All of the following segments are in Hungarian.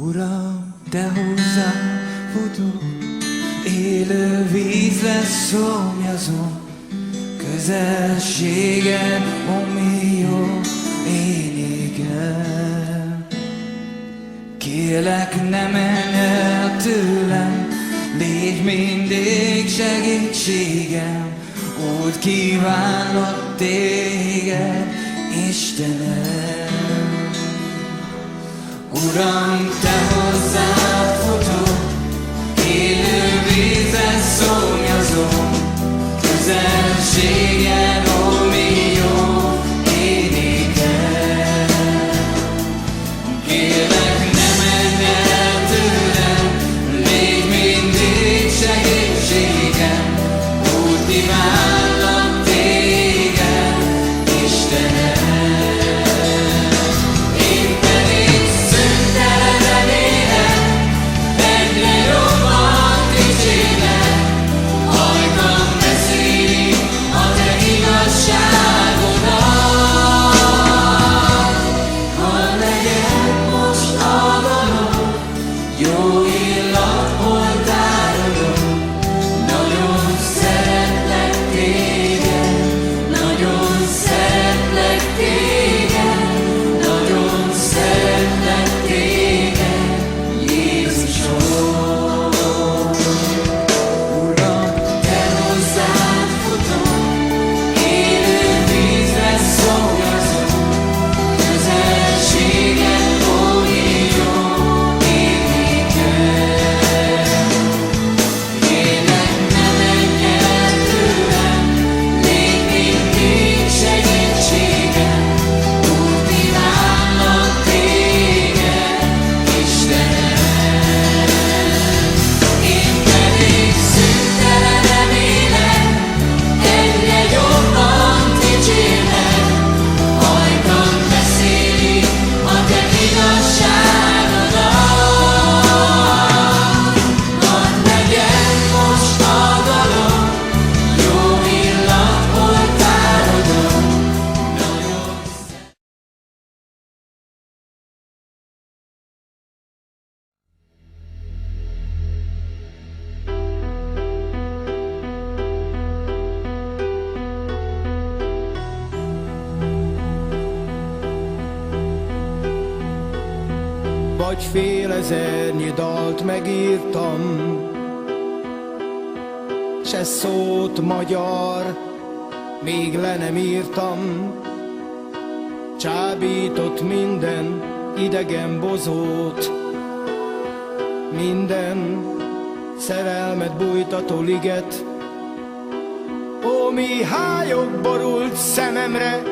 Uram, te hozzám futok, élő vízre szomjazom, közelséged, ami jó énekel. Kérlek, ne menj el tőlem, légy mindig segítségem, úgy kívánlak téged, Istenem. Uram, te hozzád futok, élő vízre szomjazom, közelséged, ó, mi jó énekel. Kérlek, ne menj el tőlem, légy mindig segítségem, úgy kívánlak téged, Istenem. Vagy fél ezernyi dalt megírtam, se szót magyar még le nem írtam. Csábított minden idegen bozót, minden szerelmet bújtató liget. Ó, mi hályog borult szememre,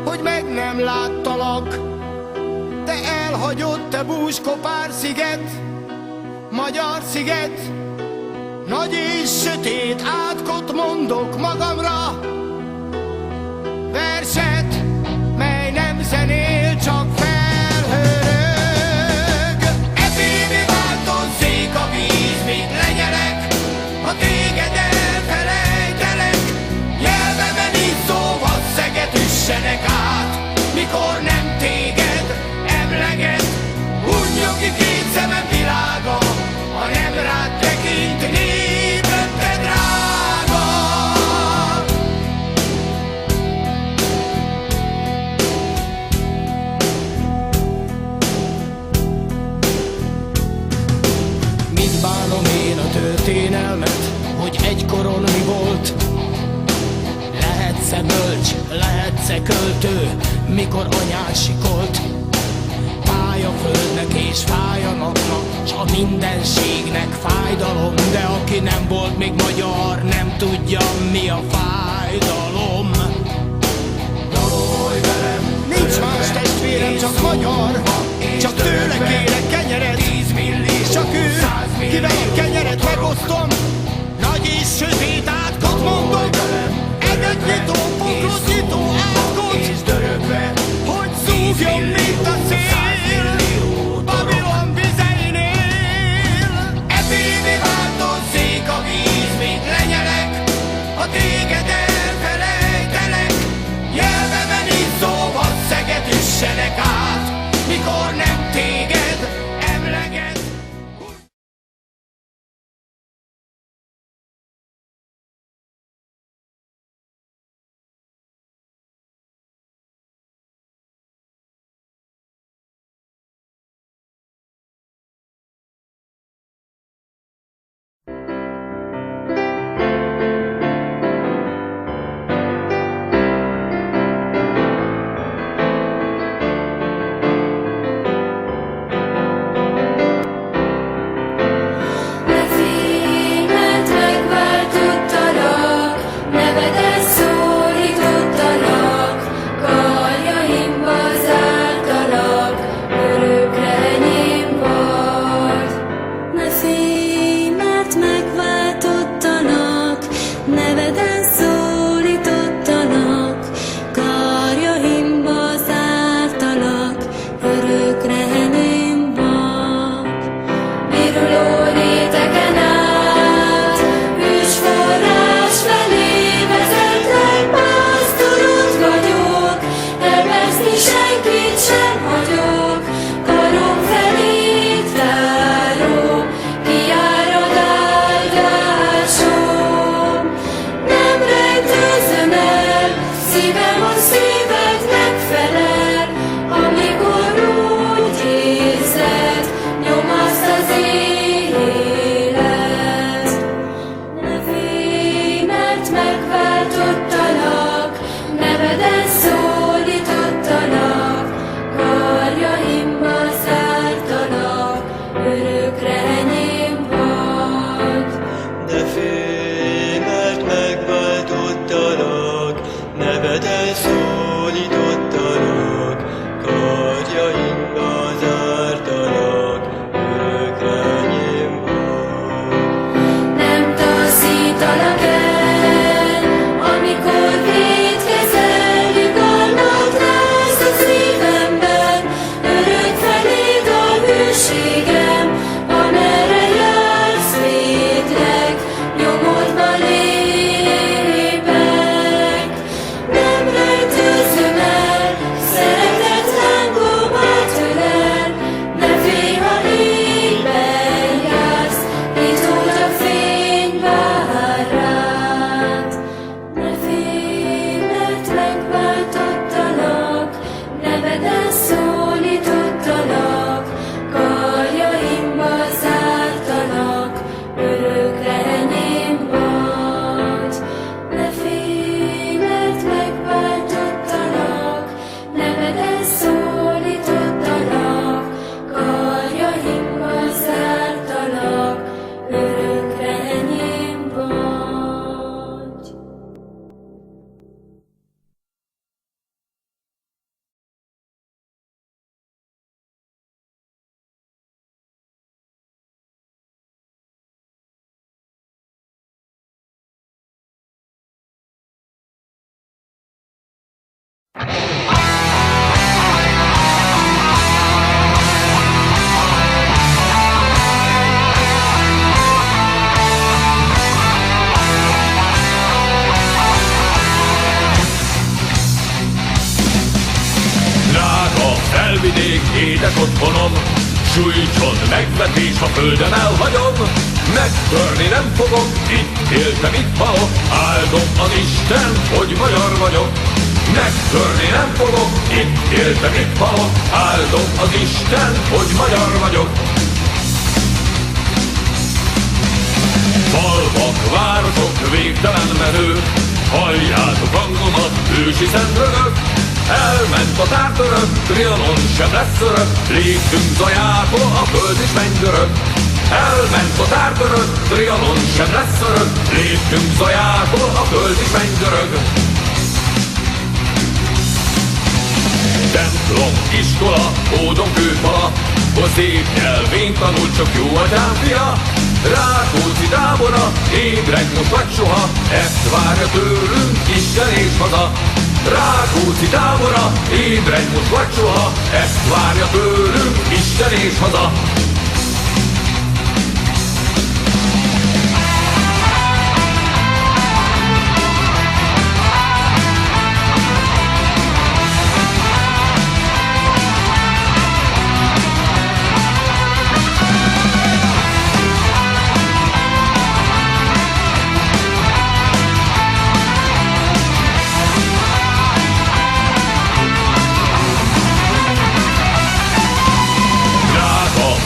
hogy meg nem láttalak. Te elhagyott, te búskopár sziget, magyar sziget. Nagy és sötét átkot mondok magamra, verset, mely nem zenél, csak felhörög. Epébe változzék a víz, mit legyelek, ha téged elfelejtelek. Nyelvemen izzó vasszeget üssenek át, mikor nem téged emleget. Hunnyog ki két szemem világa, ha nem rád tekint, népem te drága. Mit bánom én a történelmet, hogy egykoron mi volt? Lehetsz-e bölcs, lehetsz-e költő, mikor anyád sikolt? Fáj a földnek és fáj a napnak, s a mindenségnek fájdalom. De aki nem volt még magyar, nem tudja, mi a fájdalom. Dalolj velem, nincs más testvérem, csak magyar, csak tőle kérek kenyeret, és csak ő, kivel a kenyeret megosztom. Nagy és sötét átkot mondok, eget nyitó, poklot nyitó átkot, és dörögve, hogy szúgjon, mint a szél Babilon vizeinél. Epébe változzék a víz, mit lenyelek, ha téged elfelejtelek. Nyelvemen izzó vasszeget üssenek át, mikor nem téged emleget. dicsőségem, amerre jársz, védlek, nyomodba lépek. Nem rejtőzöm el, szeretet lángomat ölel, ne félj, ha éjben jársz, itt a fény vár rád. Ne félj, mert megváltottalak, neveden szólítottalak, karjaimba zártalak, örökre enyém vagy. Ne félj, mert megváltottalak, neveden szólítottalak, karjaimba zártalak, örökre enyém vagy. Drága felvidék, édes otthonom, sújtson megvetés, a földön elhagyom. Megtörni nem fogok, itt éltem, itt halok, áldom az Isten, hogy magyar vagyok. Megtörni nem fogok, itt éltem, itt halok, áldom az Isten, hogy magyar vagyok. Falvak, városok, végtelen menő, halljátok hangomat, ősi szent rögök. Elment a tártörök, Trianon sem lesz örök, léptünk Zajától, a föld is mennydörög. Elment a tártörök, Trianon sem lesz örök, léptünk Zajától, a föld is mennydörög. Templom, iskola, ódon kőfala, hol szép nyelvén tanul, csak jó atyám fia. Rákóczi tábora, ébredj most vagy soha, ezt várja tőlünk Isten és haza. Rákóczi tábora, ébredj most vagy soha, ezt várja tőlünk Isten és haza.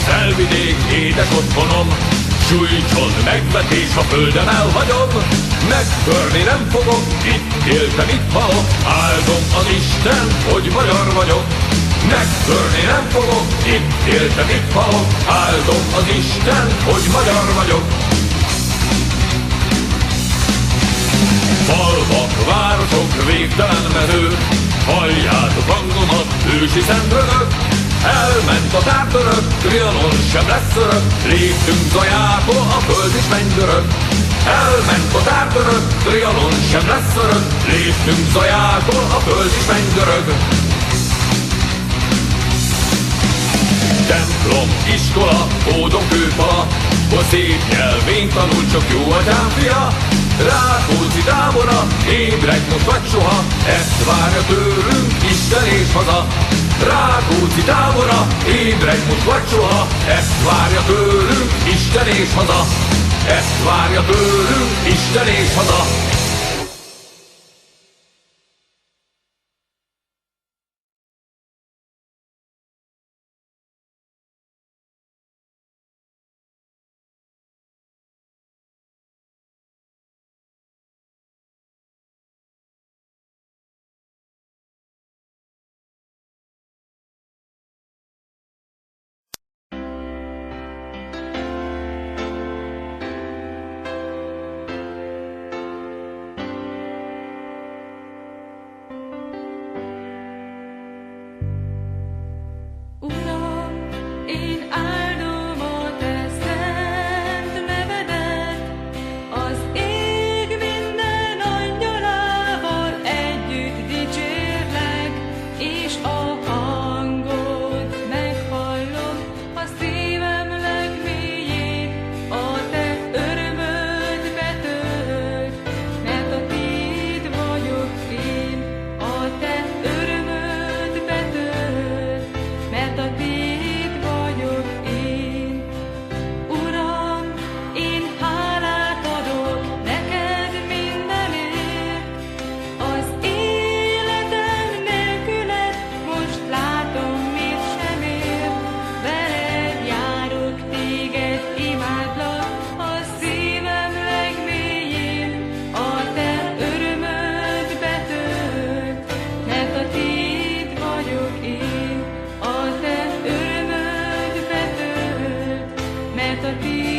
Felvidék, édes otthonom, sújtson megvetés, a földön elhagyom. Megtörni nem fogok, itt éltem, itt halok, áldom az Isten, hogy magyar vagyok. Megtörni nem fogok, itt éltem, itt halok, áldom az Isten, hogy magyar vagyok. Falvak, városok, végtelen menő, halljátok hangomat, ősi szent rögök. Elment a tártörök, Trianon sem lesz örök, léptünk Zajától, a föld is mennydörög. Elment a tártörök, Trianon sem lesz örök, léptünk Zajától, a föld is mennydörög. Templom, iskola, ódon kőfala, hol szép nyelvén tanul, csak jó atyám fia. Rákóczi tábora, ébredj most vagy soha, ezt várja tőlünk Isten és haza. Rákóczi tábora, ébredj most vagy soha, ezt várja tőlünk Isten és haza. Ezt várja tőlünk Isten és haza. Örökké